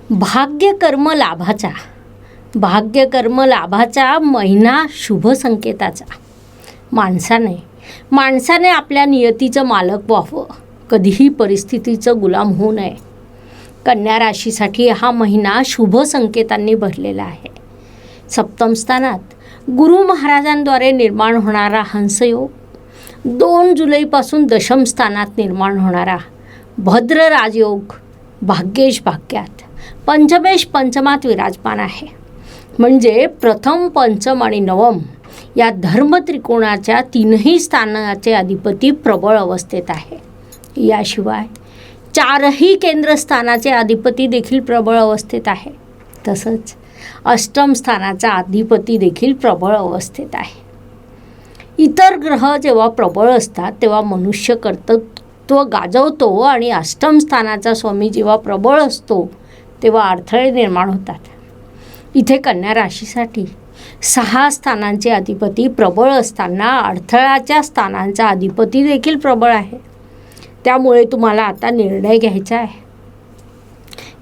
भाग्यकर्म लाभाचा महिना शुभ संकेताचा. माणसाने आपल्या नियतीचं मालक व्हावं, कधीही परिस्थितीचं गुलाम होऊ नये. कन्या राशीसाठी हा महिना शुभ संकेतांनी भरलेला आहे. सप्तम स्थानात गुरु महाराजांद्वारे निर्माण होणारा हंसयोग, 2 जुलैपासून दशम स्थानात निर्माण होणारा भद्र राजयोग, भाग्येश भाग्यात, पंचमेश पंचमात विराजमान आहे. म्हणजे प्रथम, पंचम आणि नवम या धर्म त्रिकोणाच्या 3ही स्थानाचे अधिपती प्रबळ अवस्थेत आहे. याशिवाय 4ही केंद्रस्थानाचे अधिपती देखील प्रबळ अवस्थेत आहे. तसंच अष्टम स्थानाचा अधिपती देखील प्रबळ अवस्थेत आहे. इतर ग्रह जेव्हा प्रबळ असतात तेव्हा मनुष्य कर्तृत्व गाजवतो आणि अष्टम स्थानाचा स्वामी जेव्हा प्रबळ असतो तेव्हा अडथळे निर्माण होतात. इथे कन्या राशीसाठी 6 स्थानांचे अधिपती प्रबळ असताना अडथळ्याच्या स्थानांचा अधिपती देखील प्रबळ आहे. त्यामुळे तुम्हाला आता निर्णय घ्यायचा आहे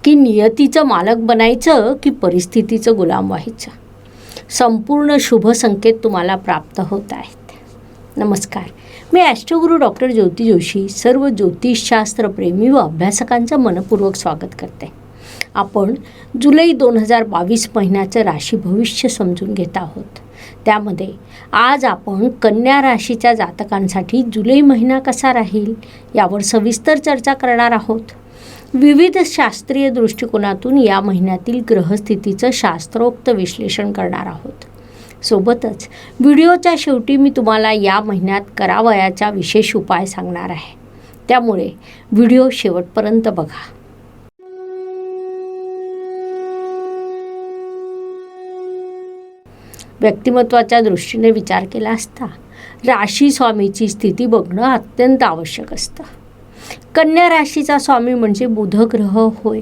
की नियतीचं मालक बनायचं की परिस्थितीचं गुलाम व्हायचं. संपूर्ण शुभ संकेत तुम्हाला प्राप्त होत आहेत. नमस्कार, मी ॲस्ट्रोगुरू डॉक्टर ज्योती जोशी सर्व ज्योतिषशास्त्र प्रेमी व अभ्यासकांचं मनपूर्वक स्वागत करते. आपण जुलै 2022 महिन्याचं राशी भविष्य समजून घेत आहोत. त्यामध्ये आज आपण कन्या राशीच्या जातकांसाठी जुलै महिना कसा राहील यावर सविस्तर चर्चा करणार आहोत. विविध शास्त्रीय दृष्टिकोनातून या महिन्यातील ग्रहस्थितीचं शास्त्रोक्त विश्लेषण करणार आहोत. सोबतच व्हिडिओच्या शेवटी मी तुम्हाला या महिन्यात करावयाचा विशेष उपाय सांगणार आहे. त्यामुळे व्हिडिओ शेवटपर्यंत बघा. व्यक्तिमत्वाच्या दृष्टीने विचार केला असता राशी स्वामीची स्थिती बघणं अत्यंत आवश्यक असतं. कन्या राशीचा स्वामी म्हणजे बुध ग्रह होय.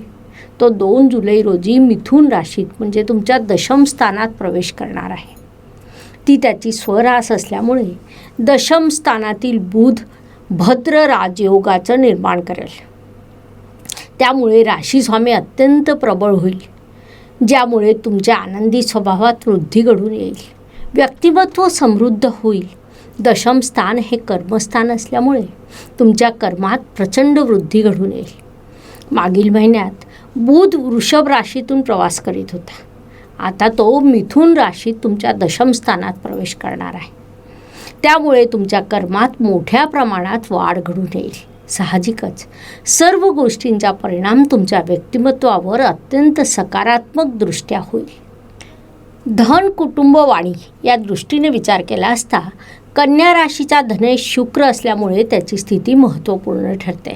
तो 2 जुलै रोजी मिथुन राशीत म्हणजे तुमच्या दशम स्थानात प्रवेश करणार आहे. ती त्याची स्वरास असल्यामुळे दशम स्थानातील बुध भद्र राजयोगाचं निर्माण करेल. त्यामुळे राशी स्वामी अत्यंत प्रबळ होईल, ज्यामुळे तुमच्या आनंदी स्वभावात वृद्धी घडून येईल. व्यक्तिमत्व समृद्ध होईल. दशम स्थान हे कर्मस्थान असल्यामुळे तुमच्या कर्मात प्रचंड वृद्धी घडून येईल. मागील महिन्यात बुध वृषभ राशीतून प्रवास करीत होता. आता तो मिथुन राशीत तुमच्या दशम स्थानात प्रवेश करणार आहे. त्यामुळे तुमच्या कर्मात मोठ्या प्रमाणात वाढ घडून येईल. साहजिकच सर्व गोष्टींचा परिणाम तुमच्या व्यक्तिमत्वावर अत्यंत सकारात्मक दृष्ट्या होईल. धन, कुटुंब, वाणी या दृष्टीने विचार केला असता कन्या राशीचा धनेश शुक्र असल्यामुळे त्याची स्थिती महत्त्वपूर्ण ठरते.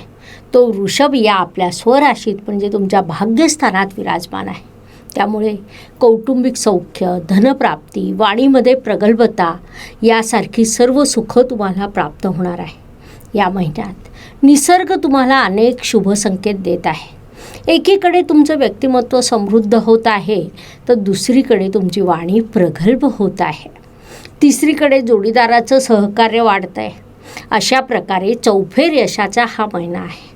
तो वृषभ या आपल्या स्वराशीत म्हणजे तुमच्या भाग्यस्थानात विराजमान आहे. त्यामुळे कौटुंबिक सौख्य, धनप्राप्ती, वाणीमध्ये प्रगल्भता यासारखी सर्व सुख तुम्हाला प्राप्त होणार आहे. या महिन्यात निसर्ग तुम्हाला अनेक शुभ संकेत देत आहे. एकीकडे तुमचं व्यक्तिमत्व समृद्ध होत आहे तर दुसरीकडे तुमची वाणी प्रगल्भ होत आहे. तिसरीकडे जोडीदाराचं सहकार्य वाढतं आहे. अशा प्रकारे चौफेर यशाचा हा महिना आहे.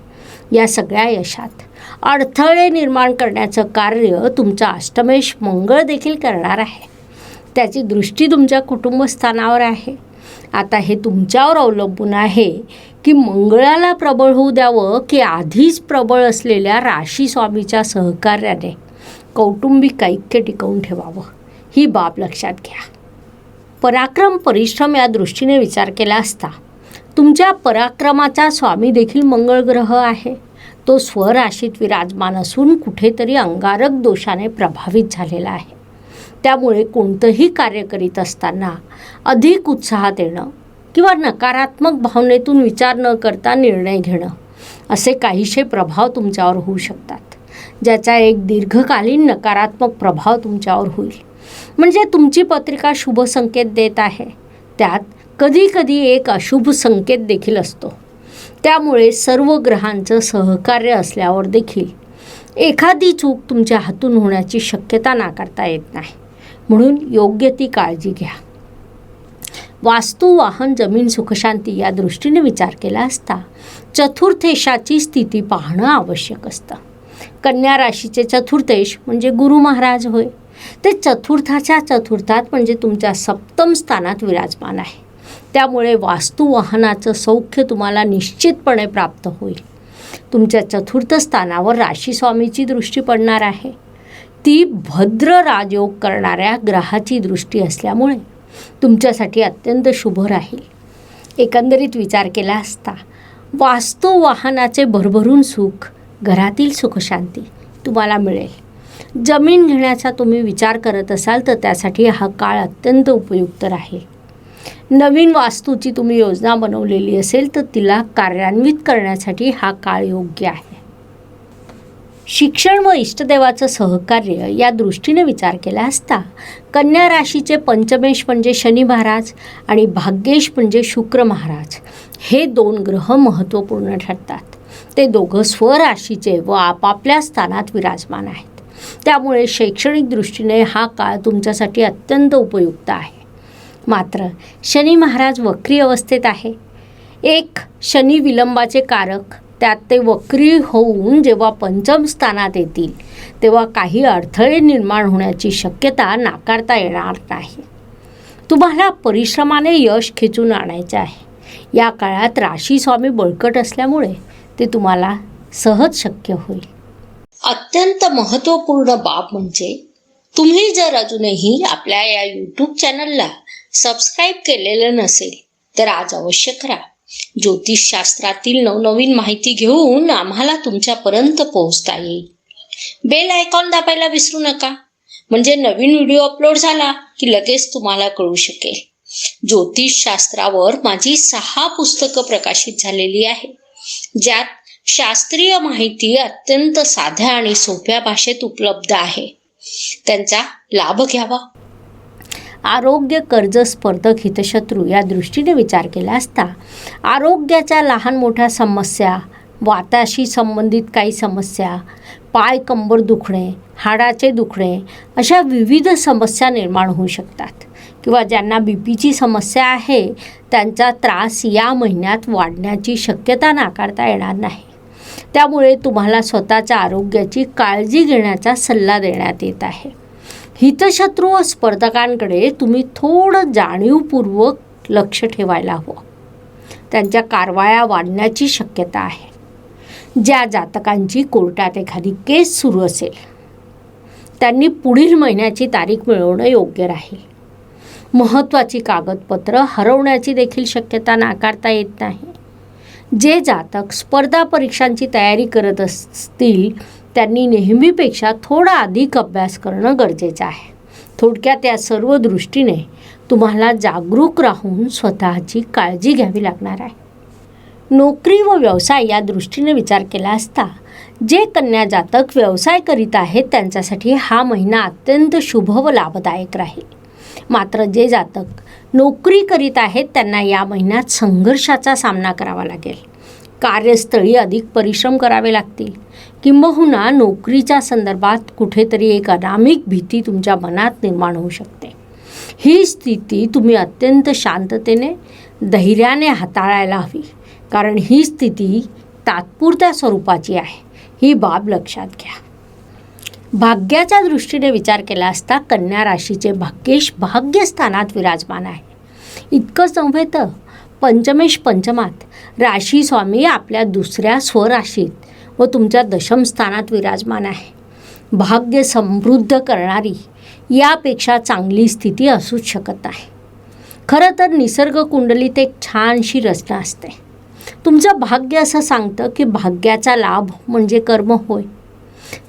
या सगळ्या यशात अडथळे निर्माण करण्याचं कार्य तुमचा अष्टमेश मंगळ देखील करणार आहे. त्याची दृष्टी तुमच्या कुटुंबस्थानावर आहे. आता हे तुमच्यावर अवलंबून आहे की मंगळाला प्रबळ होऊ द्यावं की आधीच प्रबळ असलेल्या राशी स्वामीच्या सहकार्याने कौटुंबिक ऐक्य टिकवून ठेवावं. ही बाब लक्षात घ्या. पराक्रम, परिश्रम या दृष्टीने विचार केला असता तुमच्या पराक्रमाचा स्वामी देखील मंगळ ग्रह आहे. तो स्वराशीत विराजमान असून कुठेतरी अंगारक दोषाने प्रभावित झालेला आहे. त्यामुळे कोणतंही कार्य करीत असताना अधिक उत्साहात येणं किंवा नकारात्मक भावनेतून विचार न करता निर्णय घेणं असे काहीसे प्रभाव तुमच्यावर होऊ शकतात, ज्याचा एक दीर्घकालीन नकारात्मक प्रभाव तुमच्यावर होईल. म्हणजे तुमची पत्रिका शुभ संकेत देत आहे, त्यात कधीकधी एक अशुभ संकेत देखील असतो. त्यामुळे सर्व ग्रहांचं सहकार्य असल्यावर देखील एखादी चूक तुमच्या हातून होण्याची शक्यता नाकारता येत नाही. म्हणून योग्य ती काळजी घ्या. वास्तू, वाहन, जमीन, सुखशांती या दृष्टीने विचार केला असता चतुर्थेशाची स्थिती पाहणं आवश्यक असतं. कन्या राशीचे चतुर्थेश म्हणजे गुरु महाराज होय. ते चतुर्थाच्या चतुर्थात म्हणजे तुमच्या सप्तम स्थानात विराजमान आहे. त्यामुळे वास्तुवाहनाचं सौख्य तुम्हाला निश्चितपणे प्राप्त होईल. तुमच्या चतुर्थ स्थानावर राशीस्वामीची दृष्टी पडणार आहे. ती भद्र राजयोग करणाऱ्या ग्रहाची दृष्टी असल्यामुळे तुमच्यासाठी अत्यंत शुभ राहील. एकंदरीत विचार केला असता वास्तुवाहनाचे भरभरून सुख, घरातील सुखशांती तुम्हाला मिळेल. जमीन घेण्याचा तुम्ही विचार करत असाल तर त्यासाठी हा काळ अत्यंत उपयुक्त राहील. नवीन वास्तूची तुम्ही योजना बनवलेली असेल तर तिला कार्यान्वित करण्यासाठी हा काळ योग्य आहे. शिक्षण व इष्टदेवाचं सहकार्य या दृष्टीने विचार केला असता कन्या राशीचे पंचमेश म्हणजे शनी महाराज आणि भाग्येश म्हणजे शुक्र महाराज हे 2 ग्रह महत्त्वपूर्ण ठरतात. ते दोघं स्वराशीचे व आपापल्या स्थानात विराजमान आहेत. त्यामुळे शैक्षणिक दृष्टीने हा काळ तुमच्यासाठी अत्यंत उपयुक्त आहे. मात्र शनी महाराज वक्री अवस्थेत आहे. एक शनी विलंबाचे कारक, त्यात ते वक्री होऊन जेव्हा पंचम स्थानात येतील तेव्हा काही अडथळे निर्माण होण्याची शक्यता नाकारता येणार नाही. तुम्हाला परिश्रमाने यश खेचून आणायचे आहे. या काळात राशीस्वामी बळकट असल्यामुळे ते तुम्हाला सहज शक्य होईल. अत्यंत महत्त्वपूर्ण बाब म्हणजे तुम्ही जर अजूनही आपल्या या यूट्यूब चॅनलला सबस्क्राईब केलेलं नसेल तर आज अवश्य करा. ज्योतिषशास्त्रातील नवनवीन माहिती घेऊन आम्हाला तुमच्यापर्यंत पोहोचता येईल. बेल आयकॉन दाबायला विसरू नका, म्हणजे नवीन व्हिडिओ अपलोड झाला की लगेच तुम्हाला कळू शकेल. ज्योतिषशास्त्रावर माझी 6 पुस्तकं प्रकाशित झालेली आहे, ज्यात शास्त्रीय माहिती अत्यंत साध्या आणि सोप्या भाषेत उपलब्ध आहे. त्यांचा लाभ घ्यावा. आरोग्य, कर्ज, स्पर्धक, हितशत्रू या दृष्टीने विचार केला असता आरोग्याच्या लहान मोठ्या समस्या, वाताशी संबंधित काही समस्या, पाय कंबर दुखणे, हाडाचे दुखणे अशा विविध समस्या निर्माण होऊ शकतात. किंवा ज्यांना बीपीची समस्या आहे त्यांचा त्रास या महिन्यात वाढण्याची शक्यता नाकारता येणार नाही. त्यामुळे तुम्हाला स्वतःच्या आरोग्याची काळजी घेण्याचा सल्ला देण्यात येत आहे. हितशत्रू व स्पर्धकांकडे तुम्ही थोडं जाणीवपूर्वक लक्ष ठेवायला हवं. त्यांच्या कारवाया वाढण्याची शक्यता आहे. ज्या जातकांची कोर्टात एखादी केस सुरू असेल त्यांनी पुढील महिन्याची तारीख मिळवणं योग्य राहील. महत्त्वाची कागदपत्र हरवण्याची देखील शक्यता नाकारता येत नाही. जे जातक स्पर्धा परीक्षांची तयारी करत असतील त्यांनी नेहमीपेक्षा थोडा अधिक अभ्यास करणं गरजेचं आहे. थोडक्यात या सर्व दृष्टीने तुम्हाला जागरूक राहून स्वतःची काळजी घ्यावी लागणार आहे. नोकरी व व्यवसाय या दृष्टीने विचार केला असता जे कन्या जातक व्यवसाय करीत आहेत त्यांच्यासाठी हा महिना अत्यंत शुभ व लाभदायक राहील. मात्र जे जातक नोकरी करीत आहेत त्यांना या महिन्यात संघर्षाचा सामना करावा लागेल. कार्यस्थळी अधिक परिश्रम करावे लागतील. किंबहुना नोकरीच्या संदर्भात कुठेतरी एक अनामिक भीती तुमच्या मनात निर्माण होऊ शकते. ही स्थिती तुम्ही अत्यंत शांततेने, धैर्याने हाताळायला हवी, कारण ही स्थिती तात्पुरत्या स्वरूपाची आहे. ही बाब लक्षात घ्या. भाग्याच्या दृष्टीने विचार केला असता कन्या राशीचे भाग्येश भाग्यस्थानात विराजमान आहे. इतकंच नव्हे तर पंचमेश पंचमात राशी स्वामी आपल्या दुसऱ्या स्वराशीत व तुमच्या दशम स्थानात विराजमान आहे. भाग्य समृद्ध करणारी यापेक्षा चांगली स्थिती असूच शकत नाही. खरं तर निसर्ग कुंडलीत एक छानशी रचना असते. तुमचं भाग्य असं सांगतं की भाग्याचा लाभ म्हणजे कर्म होय.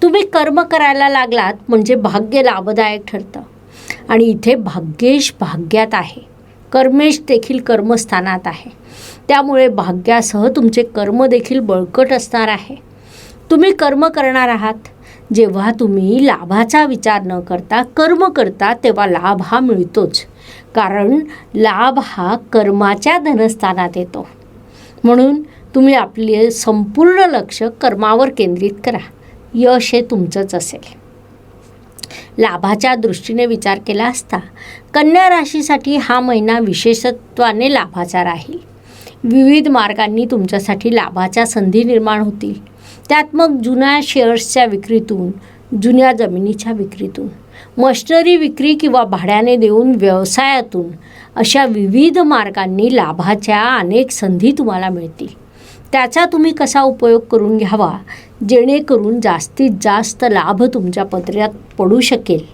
तुम्ही कर्म करायला लागलात म्हणजे भाग्य लाभदायक ठरतं. आणि इथे भाग्येश भाग्यात आहे, कर्मेश देखील कर्मस्थानात आहे. त्यामुळे भाग्यासह तुमचे कर्म देखील बळकट असणार आहे. तुम्ही कर्म करणार आहात. जेव्हा तुम्ही लाभाचा विचार न करता कर्म करता तेव्हा लाभ हा मिळतोच, कारण लाभ हा कर्माच्या धनस्थानात येतो. म्हणून तुम्ही आपले संपूर्ण लक्ष कर्मावर केंद्रित करा. यश हे तुमचंच असेल. लाभाच्या दृष्टीने विचार केला असता कन्या राशीसाठी हा महिना विशेषत्वाने लाभाचा राहील. विविध मार्गांनी तुमच्यासाठी लाभाच्या संधी निर्माण होतील. त्यात मग जुन्या शेअर्सच्या विक्रीतून, जुन्या जमिनीच्या विक्रीतून, मशिनरी विक्री किंवा भाड्याने देऊन व्यवसायातून अशा विविध मार्गांनी लाभाच्या अनेक संधी तुम्हाला मिळतील. त्याचा तुम्ही कसा उपयोग करून घ्यावा जेणेकरून जास्तीत जास्त लाभ तुमच्या पदरात पडू शकेल.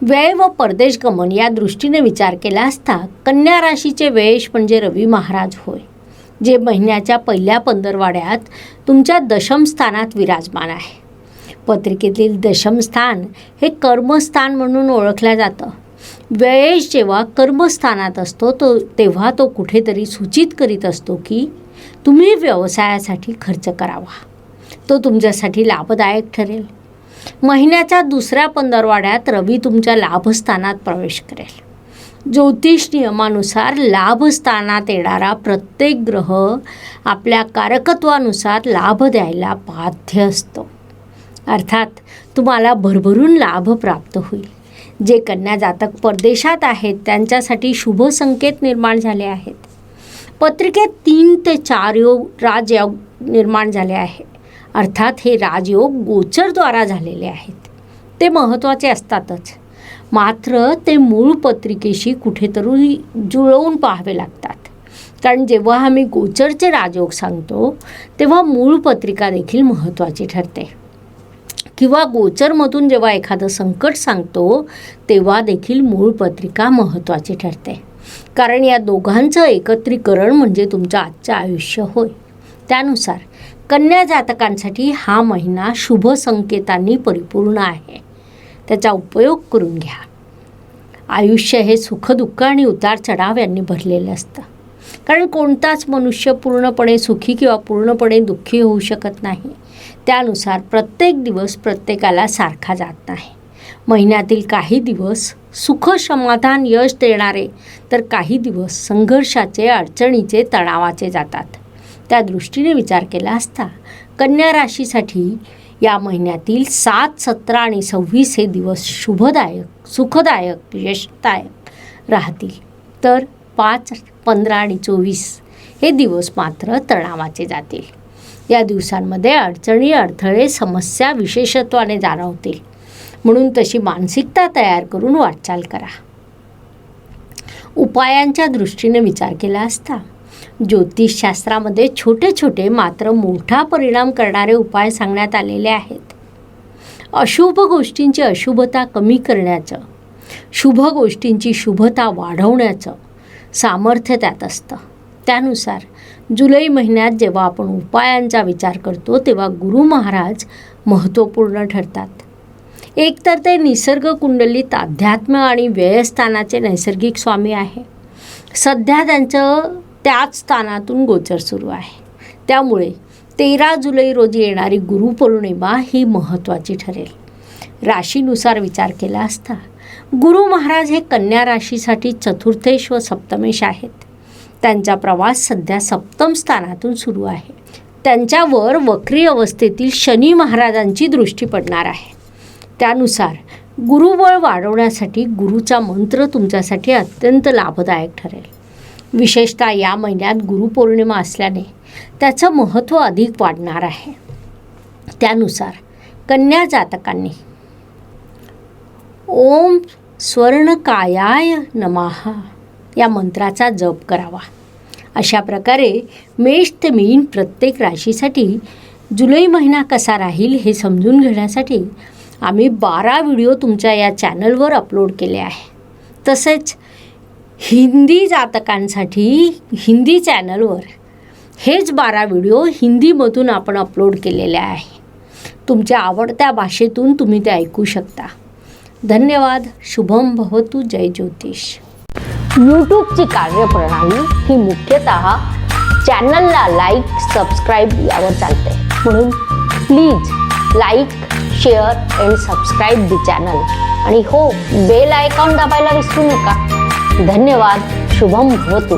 व्यय व परदेश गमन या दृष्टीने विचार केला असता कन्या राशीचे व्ययेश म्हणजे रवी महाराज होय, जे महिन्याच्या पहिल्या 15वाड्यात तुमच्या दशम स्थानात विराजमान आहे. पत्रिकेतील दशम स्थान हे कर्मस्थान म्हणून ओळखलं जातं. व्ययेश जेव्हा कर्मस्थानात असतो तेव्हा तो कुठेतरी सूचित करीत असतो की तुम्ही व्यवसायासाठी खर्च करावा. तो तुमच्यासाठी लाभदायक ठरेल. महिन्याच्या दुसऱ्या 15वाड्यात रवी तुमच्या लाभस्थानात प्रवेश करेल. ज्योतिष नियमानुसार लाभस्थानात येणारा प्रत्येक ग्रह आपल्या कारकत्वानुसार लाभ द्यायला बाध्य असतो. अर्थात तुम्हाला भरभरून लाभ प्राप्त होईल. जे कन्या जातक परदेशात आहेत त्यांच्यासाठी शुभ संकेत निर्माण झाले आहेत. पत्रिकेत 3 ते 4 राजयोग निर्माण झाले आहे. अर्थात हे राजयोग गोचरद्वारा झालेले आहेत. ते महत्त्वाचे असतातच, मात्र ते मूळ पत्रिकेशी कुठेतरी जुळवून पाहावे लागतात. कारण जेव्हा आम्ही गोचरचे राजयोग सांगतो तेव्हा मूळ पत्रिका देखील महत्त्वाची ठरते. किंवा गोचरमधून जेव्हा एखादं संकट सांगतो तेव्हा देखील मूळ पत्रिका महत्त्वाची ठरते. कारण या दोघांचं एकत्रीकरण म्हणजे तुमचं आजचं आयुष्य होय. त्यानुसार कन्या जातकांसाठी हा महिना शुभ संकेतांनी परिपूर्ण आहे. त्याचा उपयोग करून घ्या. आयुष्य हे सुखदुःख आणि उतार चढाव यांनी भरलेलं असतं. कारण कोणताच मनुष्य पूर्णपणे सुखी किंवा पूर्णपणे दुःखी होऊ शकत नाही. त्यानुसार प्रत्येक दिवस प्रत्येकाला सारखा जात नाही. महिन्यातील काही दिवस सुख समाधान यश देणारे तर काही दिवस संघर्षाचे, अडचणीचे, तणावाचे जातात. त्या दृष्टीने विचार केला असता कन्या राशीसाठी या महिन्यातील 7, 17 आणि 26 हे दिवस शुभदायक, सुखदायक, यशदायक राहतील. तर 5, 15 आणि 24 हे दिवस मात्र तणावाचे जातील. या दिवसांमध्ये अडचणी, अडथळे, समस्या विशेषत्वाने जाणवतील. म्हणून तशी मानसिकता तयार करून वाटचाल करा. उपायांच्या दृष्टीने विचार केला असता ज्योतिषशास्त्रामध्ये छोटे छोटे मात्र मोठा परिणाम करणारे उपाय सांगण्यात आलेले आहेत. अशुभ गोष्टींची अशुभता कमी करण्याचं, शुभ गोष्टींची शुभता वाढवण्याचं सामर्थ्य त्यात असतं. त्यानुसार जुलै महिन्यात जेव्हा आपण उपायांचा विचार करतो तेव्हा गुरु महाराज महत्त्वपूर्ण ठरतात. एकतर ते निसर्ग कुंडलीत अध्यात्म आणि व्ययस्थानाचे नैसर्गिक स्वामी आहे. सध्या त्यांचं त्याच स्थानातून गोचर सुरू आहे. त्यामुळे 13 जुलै रोजी येणारी गुरुपौर्णिमा ही महत्त्वाची ठरेल. राशीनुसार विचार केला असता गुरु महाराज हे कन्या राशीसाठी चतुर्थेश व सप्तमेश आहेत. त्यांचा प्रवास सध्या सप्तम स्थानातून सुरू आहे. त्यांच्यावर वक्री अवस्थेतील शनी महाराजांची दृष्टी पडणार आहे. त्यानुसार गुरुबळ वाढवण्यासाठी गुरुचा मंत्र तुमच्यासाठी अत्यंत लाभदायक ठरेल. विशेषतः या महिन्यात गुरुपौर्णिमा असल्याने त्याचं महत्त्व अधिक वाढणार आहे. त्यानुसार कन्या जातकांनी ओम स्वर्णकायाय नमः या मंत्राचा जप करावा. अशा प्रकारे मेष ते मीन प्रत्येक राशीसाठी जुलै महिना कसा राहील हे समजून घेण्यासाठी आम्ही 12 व्हिडिओ तुमच्या या चॅनलवर अपलोड केले आहे. तसेच हिंदी जातकांसाठी हिंदी चॅनलवर हेच 12 व्हिडिओ हिंदीमधून आपण अपलोड केलेले आहे. तुमच्या आवडत्या भाषेतून तुम्ही ते ऐकू शकता. धन्यवाद. शुभम भवतु. जय ज्योतिष. यूट्यूबची कार्यप्रणाली ही मुख्यतः चॅनलला लाईक, सबस्क्राईब यावर चालते. म्हणून please like, share and subscribe the channel. आणि हो, बेल आयकॉन दाबायला विसरू नका. धन्यवाद. शुभम भवतु.